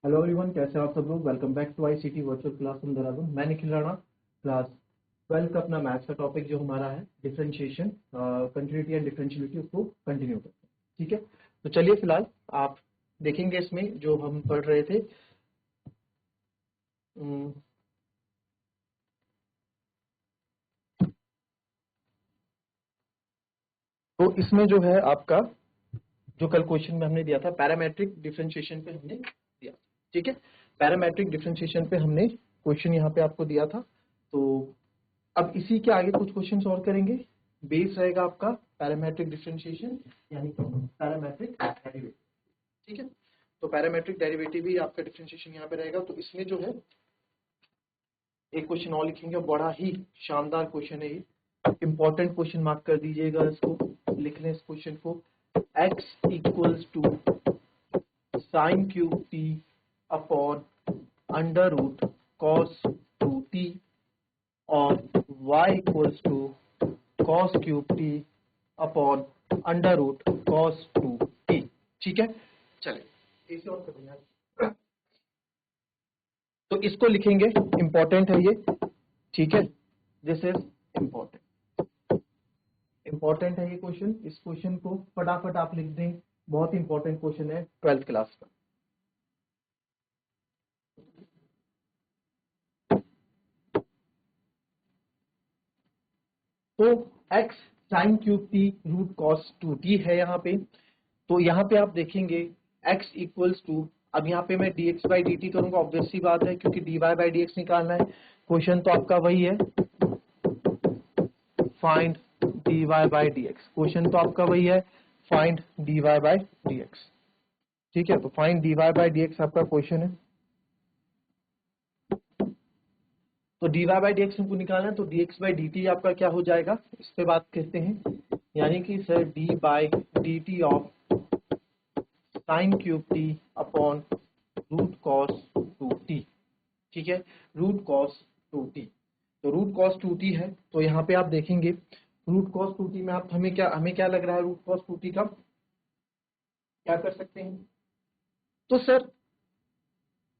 Hello everyone, कैसे हो आप सब लोग। Welcome back to ICT virtual class in Dehradun. मैं निखिल राणा। क्लास 12 का अपना मैथ्स का टॉपिक जो हमारा है डिफरेंशिएशन, कंटिन्यूटी एंड डिफरेंशियलिटी, उसको कंटिन्यू करते हैं। ठीक है, तो चलिए फिलहाल आप देखेंगे इसमें जो हम पढ़ रहे थे। अम, तो इसमें जो है आपका जो कल क्वेश्चन में हमने दिया था पैरामेट्रिक डिफरेंशिएशन पे हमने दिया। ठीक है, पैरामेट्रिक डिफरेंशिएशन पे हमने क्वेश्चन यहाँ पे आपको दिया था। तो अब इसी के आगे कुछ क्वेश्चंस और करेंगे। बेस रहेगा आपका पैरामेट्रिक डिफरेंशिएशन यानी कि पैरामेट्रिक डेरिवेटिव। ठीक है, तो पैरामेट्रिक डेरिवेटिव भी आपका डिफरेंशिएशन यहाँ पे रहेगा। तो इसमें जो है एक क्वेश्चन और लिखेंगे, बड़ा ही शानदार क्वेश्चन है ये, इंपॉर्टेंट क्वेश्चन, मार्क कर दीजिएगा इसको, लिख लें इस क्वेश्चन को। x equals to sine cube t upon under root cos 2t और y equals to cos cube t upon under root cos 2t। ठीक है, चलिए इसे और कर देंगे। तो इसको लिखेंगे, इंपॉर्टेंट है ये। ठीक है, दिस इज इंपॉर्टेंट है ये क्वेश्चन। इस क्वेश्चन को फटाफट आप लिख दें, बहुत इंपॉर्टेंट क्वेश्चन है 12th क्लास का। तो x sine cube t root cos 2t है यहाँ पे। तो यहाँ पे आप देखेंगे x इक्वल्स टू, अब यहाँ पे मैं dx बाई डी टी करूंगा, ऑब्वियस सी बात है, क्योंकि dy बाई डी एक्स निकालना है। क्वेश्चन तो आपका वही है, find dy by D x. Question तो आपका वही है, find dy by D x. ठीक है, तो find dy by D x आपका क्वेश्चन है। तो dy बाई डी एक्स हमको निकालना है, तो dx बाई डी टी आपका क्या हो जाएगा, इस पे बात करते हैं। यानी कि sir d by D t of sine cube t upon root cos 2t। ठीक है, रूट कॉस 2t। तो रूट कॉस 2t है, तो यहाँ पे आप देखेंगे रूट कॉस 2t में आप हमें क्या लग रहा है, रूट कॉस 2t का क्या कर सकते हैं। तो सर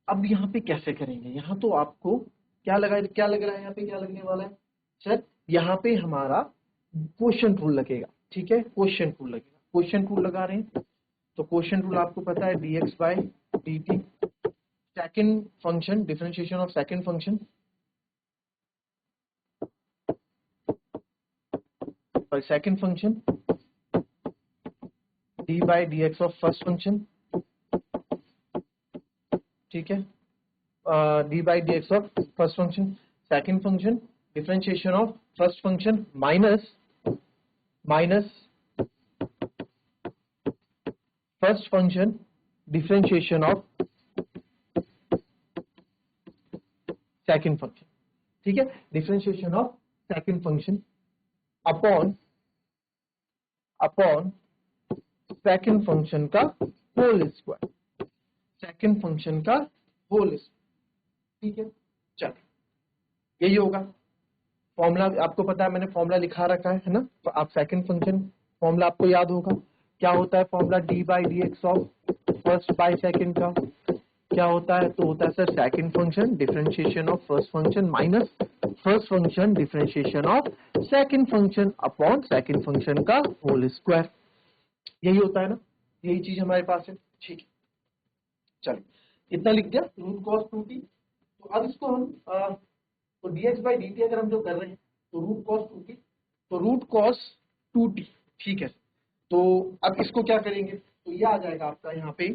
अब यहाँ पे कैसे करेंगे, यहाँ तो आपको क्या लग रहा है, यहाँ पे क्या लगने वाला है सर, यहाँ पे हमारा क्वोशिएंट रूल लगेगा। ठीक है, क्वोशिएंट रूल लगेगा, क्वोशिएंट रूल लगा रहे हैं। तो क्वोशिएंट रूल आपको पता है, dx by D T, second function, differentiation of second function, और second function d by D x of first function. ठीक है, d by D x of first function, second function differentiation of first function minus first function differentiation of second function. ठीक है, differentiation of second function upon second function का whole square, second function का whole square. ठीक है, चलो यही होगा formula. आपको पता है, मैंने फॉर्मूला लिखा रखा है ना, तो आप सेकेंड फंक्शन फॉर्मूला आपको याद होगा। क्या होता है formula, D by D x of first by second का क्या होता है, तो होता है sir second function differentiation of first function minus first function differentiation of second function upon second function का होल स्क्वायर। यही होता है ना, यही चीज हमारे पास है। ठीक है, चलिए इतना लिख दिया, रूट कॉस 2t। तो अब इसको हम तो dx बाई डी टी अगर हम जो कर रहे हैं, तो रूट कॉस 2t, तो रूट कॉस 2t। ठीक है, तो अब इसको क्या करेंगे, तो ये आ जाएगा आपका यहाँ पे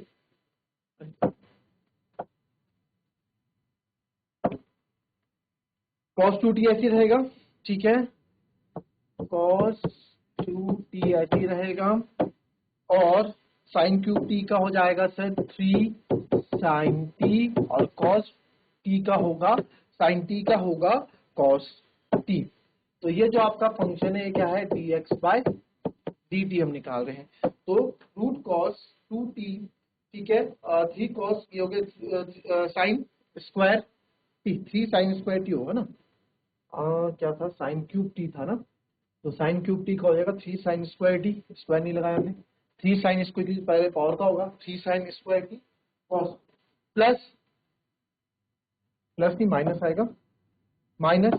cos 2t ऐसी रहेगा। ठीक है, cos 2t ऐसी रहेगा, और साइन क्यूब टी का हो जाएगा सर 3 साइन टी, और cos टी का होगा, साइन टी का होगा cos टी। तो ये जो आपका फंक्शन है क्या है, dx बाय dt हम निकाल रहे हैं। तो रूट कॉस 2t, ठीक है, 3 कॉस ये हो गया sign square T, 3 sine square T होगा ना, क्या था, साइन क्यूब टी था ना, तो साइन क्यूब टी का हो जाएगा 3 साइन स्क्वायर टी, स्क्वायर नहीं लगाया हमने, 3 साइन स्क्वायर टी पहले पावर का होगा, 3 sine square t cos. Plus नहीं माइनस आएगा, माइनस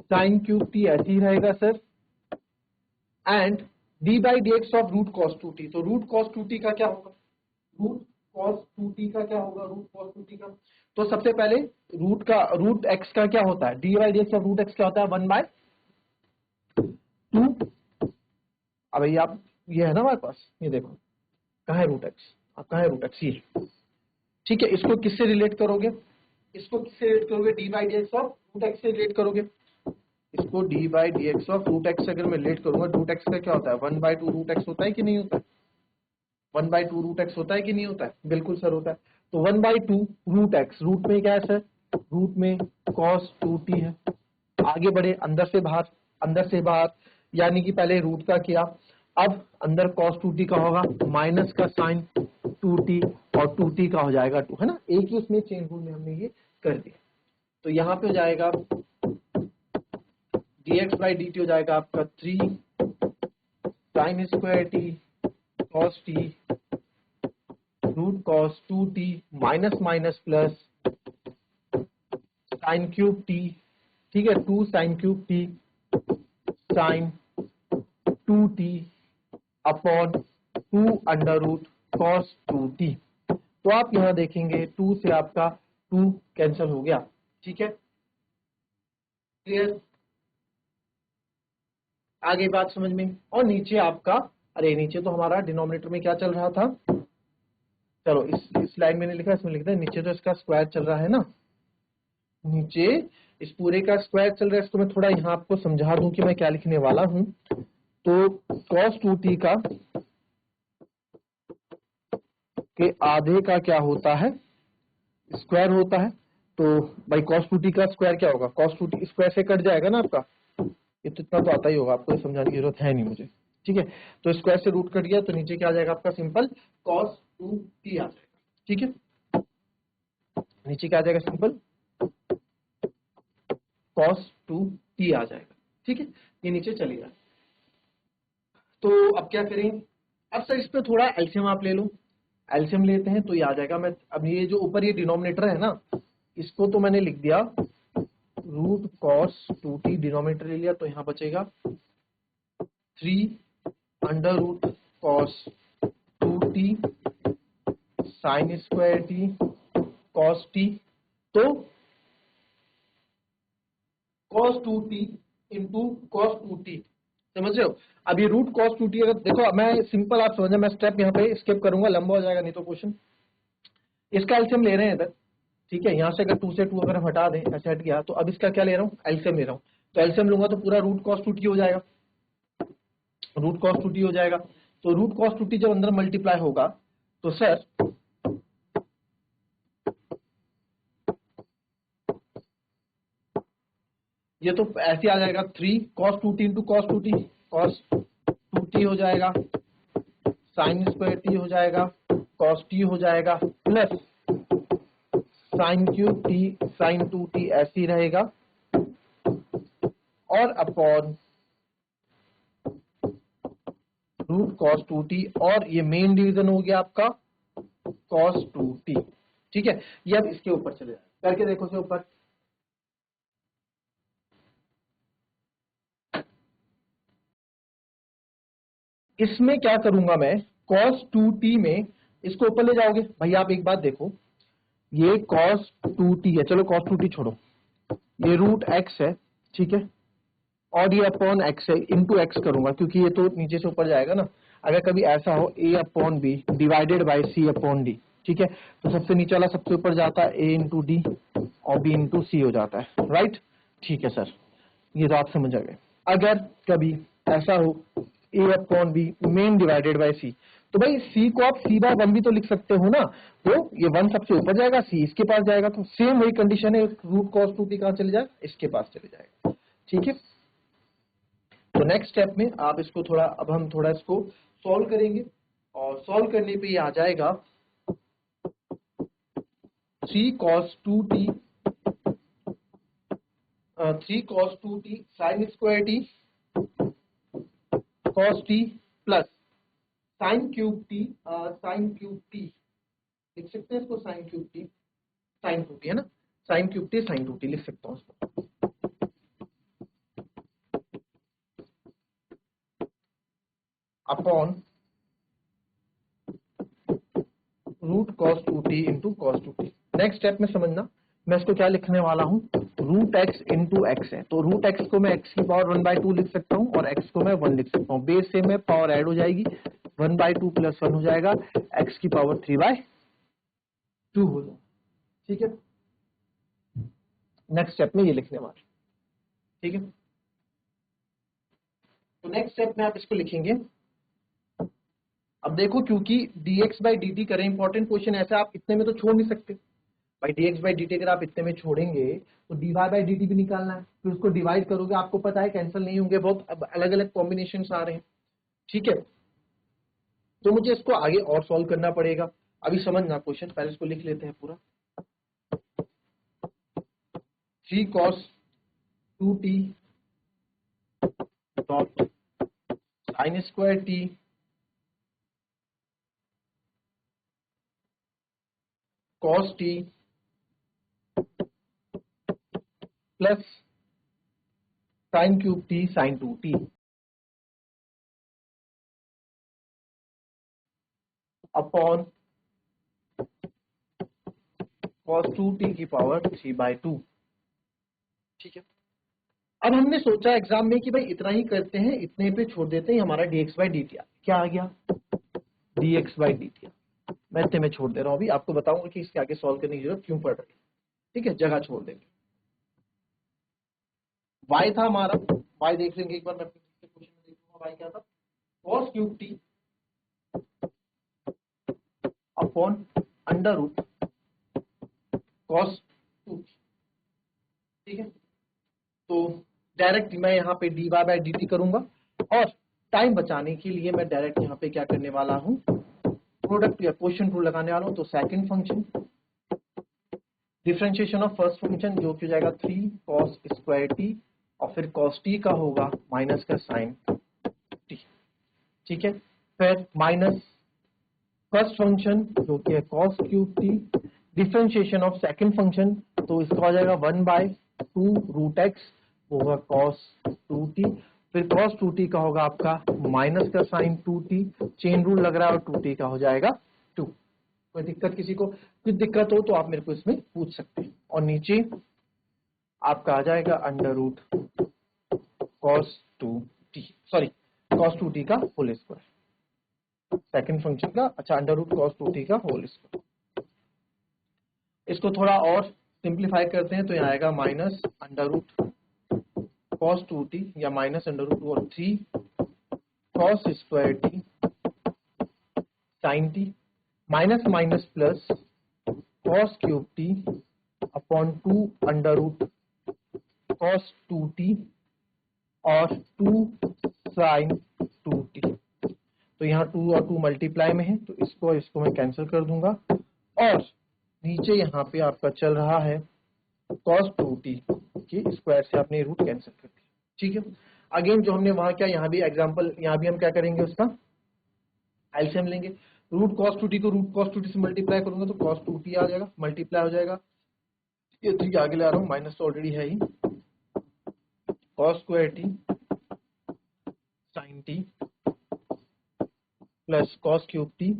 साइन क्यूब टी ऐसे ही रहेगा sir, and d by D x of root cos two t. तो रूट कॉस टू टी का क्या होगा, रूट कॉस टू टी का क्या होगा, रूट कॉस टू टी का। तो सबसे पहले रूट एक्स का क्या होता है, d by D x of root x क्या होता है, 1/2। अब ये आप, ये है ना हमारे पास, ये देखो कहाँ है रूट एक्स, कहाँ है रूट एक्स, ये ठीक है। इसको किससे रिलेट करोगे, इसको किससे रिलेट करोगे, d by D x of root x से रिलेट करोगे। इसको d by D x of root x अगर मैं रिलेट करूंगा, रूट एक्स का क्या होता है, 1/2 रूट एक्स होता है कि नहीं होता है, 1/2 रूट एक्स होता है कि नहीं होता है, बिल्कुल सर होता है। तो 1/2 रूट एक्स, रूट में क्या है सर, रूट में कॉस 2t है। आगे बढ़े, अंदर से बाहर, अंदर से बाहर, यानी कि पहले रूट का किया, अब अंदर cos 2t का होगा, माइनस का साइन 2t, और 2t का हो जाएगा 2, है ना, एक ही उसमें चेन रूल में हमने ये कर दिया। तो यहाँ पे हो जाएगा dx बाई dt हो जाएगा आपका 3 sine square t cos t root cos 2t minus minus plus sine cube t, ठीक है, 2 sine cube t sine 2t upon 2 under root cos 2t। तो आप यहां देखेंगे 2 से आपका 2 कैंसिल हो गया, ठीक है, क्लियर, आगे बात समझ में। और नीचे आपका, अरे नीचे तो हमारा डिनोमिनेटर में क्या चल रहा था, चलो इस लाइन में नहीं लिखा, इसमें लिखते हैं, नीचे तो इसका स्क्वायर चल रहा है ना, नीचे इस पूरे का स्क्वायर चल रहा है। इसको मैं थोड़ा यहाँ आपको समझा दूं कि मैं क्या लिखने वाला हूं। तो cos 2t का के आधे का क्या होता है, स्क्वायर होता है। तो भाई cos 2t का स्क्वायर क्या होगा, cos 2t स्क्वायर से कट जाएगा ना आपका, ये तो इतना तो आता ही होगा आपको, ये समझाने की जरूरत है नहीं मुझे, ठीक है। तो स्क्वायर से रूट कट गया, तो नीचे क्या आ जाएगा आपका, सिंपल cos 2t आ जाएगा, ठीक है, नीचे क्या आ जाएगा, सिंपल cos 2t आ जाएगा, ठीक है, ये नीचे चलेगा। तो अब क्या करें, अब सर इस पे थोड़ा एलसीएम आप ले लो, एलसीएम लेते हैं तो ये आ जाएगा। मैं अब ये जो ऊपर ये डिनोमिनेटर है ना, इसको तो मैंने लिख दिया रूट कॉस 2t, डिनोमिनेटर ले लिया, तो यहाँ बचेगा 3 under root cos 2t sine square t cos t. तो cos 2t into cos 2t, समझ रहे हो। अब ये रूट cos 2t, अगर देखो मैं सिंपल, आप समझे, मैं स्टेप यहाँ पे स्किप करूंगा, लंबा हो जाएगा नहीं तो क्वेश्चन। इसका एलसीएम ले रहे हैं इधर, ठीक है, यहाँ से अगर 2 से 2 अगर हम हटा दें, ऐसे हट गया, तो अब इसका क्या ले रहा हूँ, एलसीएम ले रहा हूँ। तो एलसीएम लूंगा तो पूरा रूट cos 2t हो जाएगा, रूट cos 2t हो जाएगा। तो रूट cos 2t जब अंदर मल्टीप्लाई होगा तो सर ये तो ऐसे आ जाएगा, 3 cos 2t into cos 2t, cos 2t हो जाएगा, साइन स्क्वायर टी हो जाएगा, cos t हो जाएगा, plus sine cube t sine 2t ऐसे ही रहेगा, और अपॉन रूट cos 2t, और ये मेन डिवीजन हो गया आपका cos 2t, ठीक है। ये अब इसके ऊपर चले जाए, करके देखो से ऊपर, इसमें क्या करूंगा मैं, cos 2t में इसको ऊपर ले जाओगे भाई। आप एक बात देखो, ये cos 2t है, चलो cos 2t छोड़ो, ये रूट x है, ठीक है, और ये अपॉन x है, इंटू एक्स करूंगा क्योंकि ये तो नीचे से ऊपर जाएगा ना। अगर कभी ऐसा हो a upon b divided by c upon d, ठीक है, तो सबसे नीचे वाला सबसे ऊपर जाता है a इंटू डी, और b इंटू सी हो जाता है, राइट, ठीक है सर, ये तो आप समझ आ गए। अगर कभी ऐसा हो a अपॉन बी मेन डिवाइडेड बाई सी, तो भाई c को आप c/1 भी तो लिख सकते हो ना। तो ये 1 सबसे ऊपर जाएगा, c इसके पास जाएगा, तो सेम वही कंडीशन है, रूट cos 2t कहां चले जाएगा, इसके पास चले जाएगा, ठीक है। तो नेक्स्ट स्टेप में आप इसको थोड़ा, अब हम थोड़ा इसको सॉल्व करेंगे, और सॉल्व करने पे ये आ जाएगा 3 cos 2t 3 cos 2t sine square t cos t plus sine cube T लिख सकते हैं इसको sign cube t, sine 2t है ना, sign cube t sine 2t लिख सकता हूँ इसको, upon root cos 2t into cos 2t। Next step में समझना, मैं इसको क्या लिखने वाला हूँ, रूट एक्स इंटू एक्स है, तो रूट एक्स को मैं एक्स की पावर 1/2 लिख सकता हूँ और एक्स को मैं 1 लिख सकता हूँ, बेस से में पावर ऐड हो जाएगी, 1/2 + 1 हो जाएगा, एक्स की पावर 3/2 हो जाएगा। ठीक है, नेक्स्ट स्टेप में ये लिखने वाले, ठीक है। तो नेक्स्ट स्टेप में आप इसको लिखेंगे, अब देखो क्योंकि dx/dt करें, इंपॉर्टेंट क्वेश्चन ऐसा आप इतने में तो छोड़ नहीं सकते भाई, dx/dt अगर आप इतने में छोड़ेंगे तो dy/dt भी निकालना है, फिर उसको डिवाइड करोगे, आपको पता है कैंसिल नहीं होंगे, बहुत अलग अलग कॉम्बिनेशन आ रहे हैं, ठीक है। तो मुझे इसको आगे और सॉल्व करना पड़ेगा, अभी समझना क्वेश्चन, पहले इसको लिख लेते हैं पूरा, 3 cos 2t dot sin square t cos t plus sin cube t sin 2t upon cos 2t की पावर 3/2। ठीक है, अब हमने सोचा एग्जाम में कि भाई इतना ही करते हैं, इतने पे छोड़ देते हैं, हमारा dx/dt क्या आ गया, dx/dt मैं इतने में छोड़ दे रहा हूं, अभी आपको बताऊंगा कि इसके आगे सॉल्व करने की जरूरत क्यों पड़ रही है, ठीक है, जगह छोड़ देंगे। y था हमारा, y देख लेंगे एक बार, मैं क्वेश्चन में देखूंगा y क्या था, cos cube t upon under root cos 2t। ठीक है, तो डायरेक्ट मैं यहाँ पे dy/dt करूंगा, और टाइम बचाने के लिए मैं डायरेक्ट यहाँ पे क्या करने वाला हूँ, प्रोडक्ट या क्वेश्चन रूल लगाने वाला हूँ। तो second function differentiation of first function जो कि हो जाएगा 3 cos स्क्वायर t, और फिर cos t का होगा माइनस का साइन t। ठीक है, फिर माइनस फर्स्ट फंक्शन जो कि है cos cube t, differentiation of second function, तो इसका हो जाएगा 1/2 रूट एक्स, वो होगा cos 2t, फिर cos 2t का होगा आपका माइनस का साइन 2t, चेन रूल लग रहा है, और 2t का हो जाएगा 2। कोई दिक्कत किसी को, कुछ दिक्कत हो तो आप मेरे को इसमें पूछ सकते हैं, और नीचे आपका आ जाएगा under root cos 2t, sorry cos 2t का होल स्क्वायर, सेकंड फंक्शन का, अच्छा अंडर रूट cos 2t का होल स्क्वायर। इसको थोड़ा और सिंप्लीफाई करते हैं तो यहाँ आएगा minus under root cos 2t या minus under root 3 cos square t sin t, minus minus plus cos cube t upon 2 under root cos 2t और 2 sin 2t। तो यहाँ 2 और 2 मल्टीप्लाई में है, तो इसको मैं कैंसिल कर दूंगा, और नीचे यहाँ पे आपका चल रहा है cos 2t की स्क्वायर से आपने रूट कैंसिल कर दिया। ठीक है, अगेन जो हमने वहां क्या, यहाँ भी एग्जांपल, यहाँ भी हम क्या करेंगे, उसका एलसीएम लेंगे, रूट cos 2t को रूट cos 2t से मल्टीप्लाई करूंगा तो cos 2t आ जाएगा, मल्टीप्लाई हो जाएगा, ये 3 आगे ले आ रहा हूँ, माइनस तो ऑलरेडी है ही, cos square t sin t plus cos cube t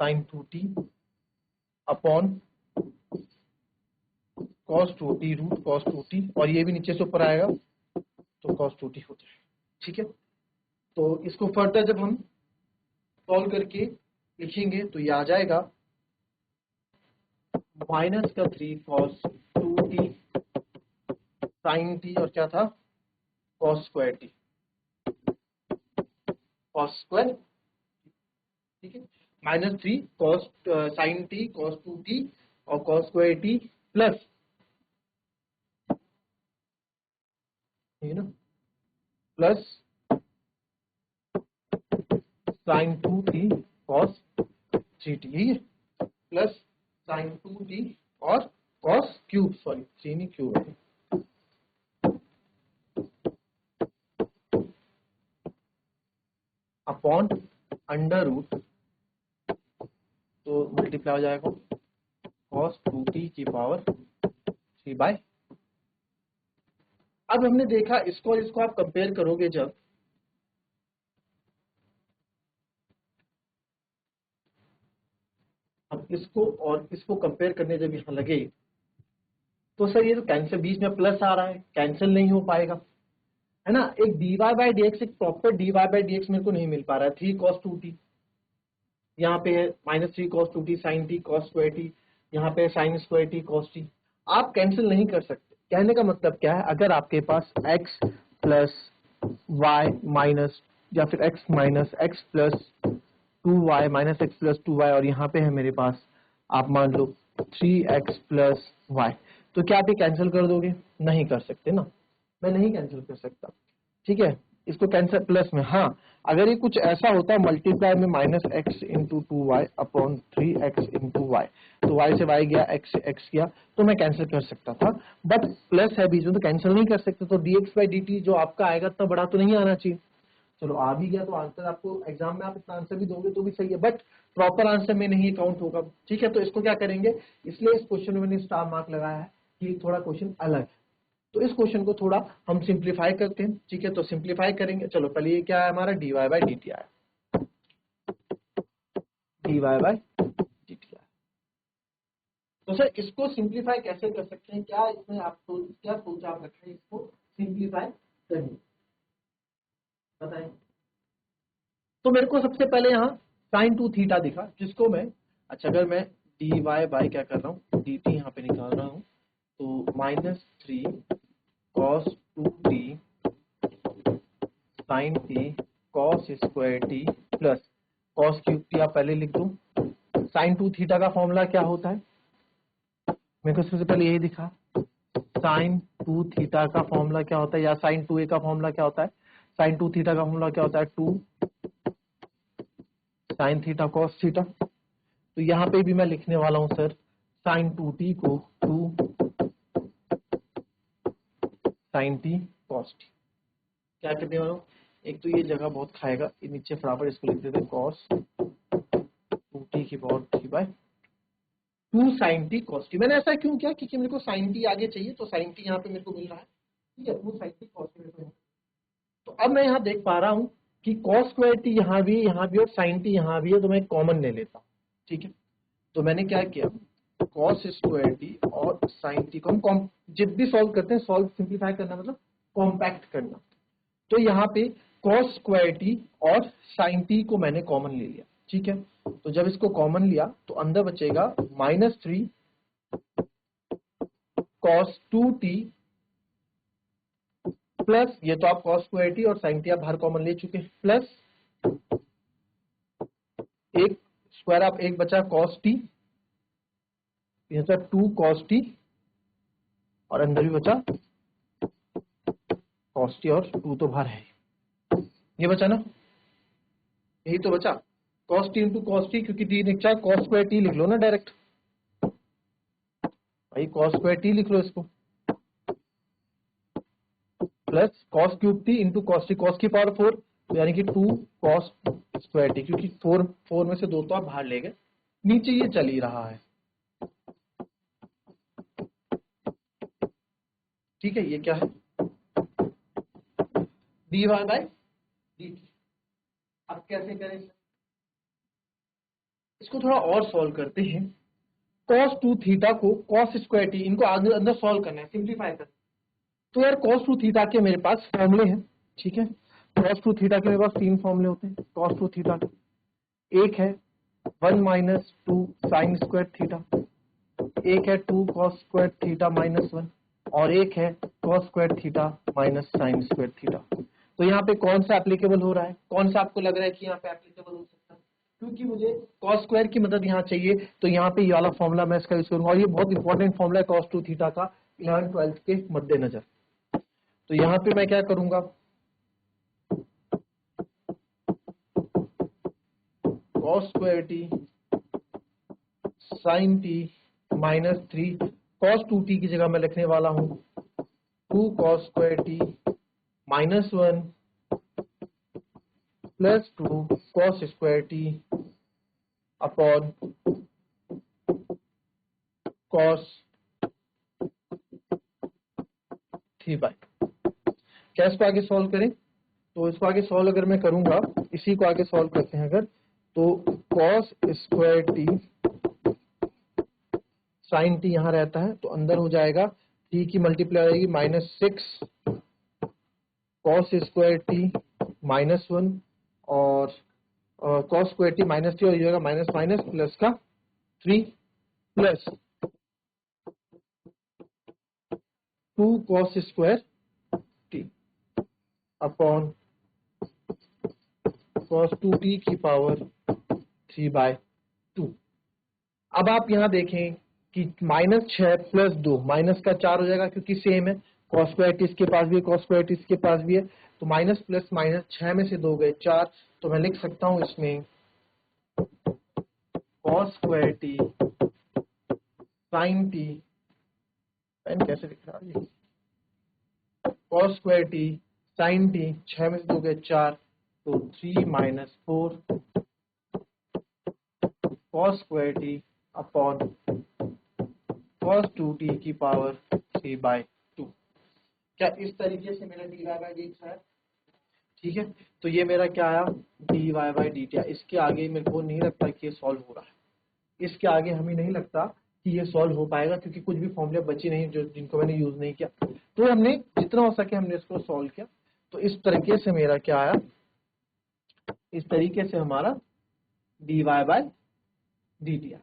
sin 2t upon cos 2t root cos 2t, और ये भी नीचे से ऊपर आएगा तो cos 2t हो जाएगा। ठीक है, तो इसको फर्दर जब हम सॉल्व करके लिखेंगे तो ये आ जाएगा माइनस का 3 cos 2t sin t, और क्या था cos square t, cos square, ठीक है, minus 3 cos sin t cos 2t और cos स्क्वायर t प्लस, ठीक है ना, plus sin 2t cos 3t, यही है, प्लस sin 2t और cos क्यूब, सॉरी 3 नहीं क्यूब है, अपॉन अंडर रूट तो मल्टीप्लाई हो जाएगा cos 2t की पावर 3 बाय। अब हमने देखा इसको और इसको आप कंपेयर करोगे जब, अब इसको और इसको कंपेयर करने जब यहाँ लगे तो सर ये तो कैंसिल, बीच में प्लस आ रहा है, कैंसिल नहीं हो पाएगा, है ना। एक dy बाई डी एक्स, एक proper dy by D x मेरे को नहीं मिल पा रहा है। 3 cos 2t यहाँ पे है, -3 cos 2t sin t cos square t, यहाँ पे sin square t cos t। आप कैंसिल नहीं कर सकते। कहने का मतलब क्या है, अगर आपके पास x प्लस वाई माइनस, या फिर x minus x plus 2y minus x plus 2y, और यहाँ पे है मेरे पास आप मान लो 3x प्लस वाई, तो क्या आप ये कैंसिल कर दोगे? नहीं कर सकते ना, मैं नहीं कैंसिल कर सकता, ठीक है। इसको कैंसिल प्लस में, हाँ अगर ये कुछ ऐसा होता मल्टीप्लाई में -x into 2y upon 3x into y, तो y से y गया, x से x गया, तो मैं कैंसिल कर सकता था, बट प्लस है बीच में तो कैंसिल नहीं कर सकते। तो dx बाई dt जो आपका आएगा इतना बड़ा तो नहीं आना चाहिए। चलो आ भी गया तो आंसर आपको एग्जाम में आप इतना आंसर भी दोगे तो भी सही है, बट प्रॉपर आंसर में नहीं काउंट होगा, ठीक है। तो इसको क्या करेंगे, इसलिए इस क्वेश्चन में मैंने स्टार मार्क लगाया है कि थोड़ा क्वेश्चन अलग है। तो इस क्वेश्चन को थोड़ा हम सिंप्लीफाई करते हैं, ठीक है। तो सिंप्लीफाई करेंगे, चलो पहले ये क्या है हमारा dy बाई डी टी आया, dy बाई डी टी आया। तो सर इसको सिंप्लीफाई कैसे कर सकते हैं, क्या इसमें आप क्या सोच आप रख रहे हैं इसको सिंप्लीफाई करने, बताएं। तो मेरे को सबसे पहले यहाँ साइन 2 थीटा दिखा, जिसको मैं, अच्छा अगर मैं dy बाई क्या कर रहा हूँ dt यहाँ पे निकाल रहा हूँ, तो -3 cos 2t sin t cos square t plus cos cube t आप पहले लिख दो। sin 2 थीटा का फॉर्मूला क्या होता है, मेरे को सबसे पहले यही दिखा, sin 2 थीटा का फॉर्मूला क्या होता है, या sin 2a का फॉर्मूला क्या होता है, sin 2 थीटा का फॉर्मूला क्या होता है 2 sin थीटा cos थीटा। तो यहाँ पे भी मैं लिखने वाला हूं सर sin 2t को 2 sin t cos t। क्या करने वाला हूँ, एक तो ये जगह बहुत खाएगा, नीचे फटाफट इसको लिख देते cos 2t की power 3 bye 2 sin t cos t। मैंने ऐसा क्यों किया, क्योंकि मेरे को sin t आगे चाहिए, तो sin t यहाँ पे मेरे को मिल रहा है, ठीक है, 2 sin t cos t मेरे को। तो अब मैं यहाँ देख पा रहा हूँ कि cos स्क्वायर t यहाँ भी और sin t यहाँ भी है, तो मैं कॉमन ले लेता हूँ, ठीक है। तो मैंने क्या किया, cos स्क्वायर t और sin t को हम जब भी सॉल्व करते हैं, सॉल्व सिंप्लीफाई करना मतलब कॉम्पैक्ट करना, तो यहाँ पे cos स्क्वायर t और sin t को मैंने कॉमन ले लिया, ठीक है। तो जब इसको कॉमन लिया तो अंदर बचेगा -3 cos 2t प्लस, ये तो आप cos स्क्वायर t और sin t आप बाहर कॉमन ले चुके हैं, प्लस एक स्क्वायर आप एक बचा cos t, ये 2 cos t और अंदर भी बचा cos t और 2 तो बाहर है, ये बचा ना, यही तो बचा cos t into cos t, क्योंकि t लिख चाहे cos स्क्वायर t लिख लो ना डायरेक्ट, भाई cos स्क्वायर t लिख लो इसको, plus cos cube t into cos t, cos की पावर 4, तो यानी कि 2 cos स्क्वायर t, क्योंकि 4 में से 2 तो आप बाहर ले गए, नीचे ये चल ही रहा है, ठीक है। ये क्या है dy बाई dt। अब कैसे करें, इसको थोड़ा और सॉल्व करते हैं। cos 2 थीटा को cos स्क्वायर t, इनको अंदर सॉल्व करना है, सिंप्लीफाई करना है। तो यार cos 2 थीटा के मेरे पास फॉर्मूले हैं, ठीक है। cos 2 थीटा के मेरे पास 3 फॉर्मूले होते हैं cos 2 थीटा के, एक है 1 माइनस 2 साइन स्क्वायर थीटा, एक है 2 cos स्क्वायर थीटा -1, और एक है cos square theta minus sine square theta. तो यहाँ पे कौन सा एप्लीकेबल हो रहा है, कौन सा आपको लग रहा है कि यहाँ पे एप्लीकेबल हो सकता है, क्योंकि मुझे cos स्क्वायर की मदद यहाँ चाहिए, तो यहाँ पे ये वाला फॉर्मूला मैं इसका यूज करूंगा, और ये बहुत इंपॉर्टेंट फॉर्मूला है cos 2 थीटा का 11th-12th के मद्देनजर। तो यहाँ पे मैं क्या करूंगा, cos square t sin t -3 cos 2t की जगह मैं लिखने वाला हूं 2 cos square t -1 plus 2 cos square t upon cos 3 by. क्या इसको आगे सॉल्व करें? तो इसको आगे सॉल्व अगर मैं करूंगा, इसी को आगे सॉल्व करते हैं अगर, तो cos square t sine t यहां रहता है तो अंदर हो जाएगा, 3 की मल्टीप्लाई हो जाएगी -6 cos स्क्वायर टी -1 और cos स्क्वायर टी -3 और ये होगा माइनस माइनस प्लस का 3 plus 2 cos square T upon cos 2t की पावर 3/2। अब आप यहां देखें कि -6 प्लस 2 माइनस का 4 हो जाएगा क्योंकि सेम है, cos स्क्वायर टी इसके पास भी है, cos स्क्वायर टी इसके पास भी है, तो माइनस प्लस माइनस 6 में से 2 गए 4, तो मैं लिख सकता हूं इसमें cos square t sine t, pen कैसे लिख रहा है, cos square t sine t 6 में से 2 गए 4, तो 3 - 4 cos square T upon cos 2t की पावर 3/2। क्या इस तरीके से मेरा dy/dt है? ठीक है, तो ये मेरा क्या आया dy/dt। इसके आगे मेरे को नहीं लगता कि ये सॉल्व हो रहा है, इसके आगे हमें नहीं लगता कि ये सॉल्व हो पाएगा क्योंकि कुछ भी फॉर्मूले बची नहीं जो जिनको मैंने यूज नहीं किया। तो हमने जितना हो सके हमने इसको सॉल्व किया। तो इस तरीके से मेरा क्या आया, इस तरीके से हमारा dy/dt आया।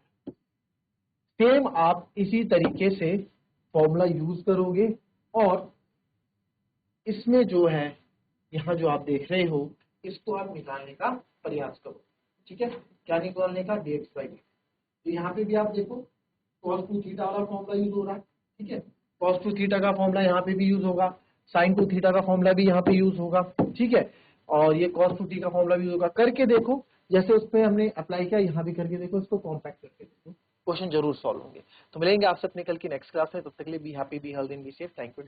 सेम आप इसी तरीके से फॉर्मूला यूज करोगे और इसमें जो है यहाँ जो आप देख रहे हो इसको आप निकालने का प्रयास करो। ठीक है, क्या निकालने का, dx/dt। तो यहाँ पे भी आप देखो cos 2 थीटा वाला फॉर्मूला यूज हो रहा है। ठीक है, cos 2 थीटा का फॉर्मूला यहाँ पे भी यूज होगा, sin 2 थीटा का फॉर्मूला भी यहाँ पे यूज होगा। ठीक है, और ये cos 2t का फॉर्मूला भी यूज होगा। करके देखो, जैसे उसमें हमने अप्लाई किया यहाँ भी करके देखो, इसको कॉम्पैक्ट करके देखो, क्वेश्चन जरूर सॉल्व होंगे। तो मिलेंगे आपसे अपने कल की नेक्स्ट क्लास में, तब तक के लिए be happy, be healthy and be safe. Thank you.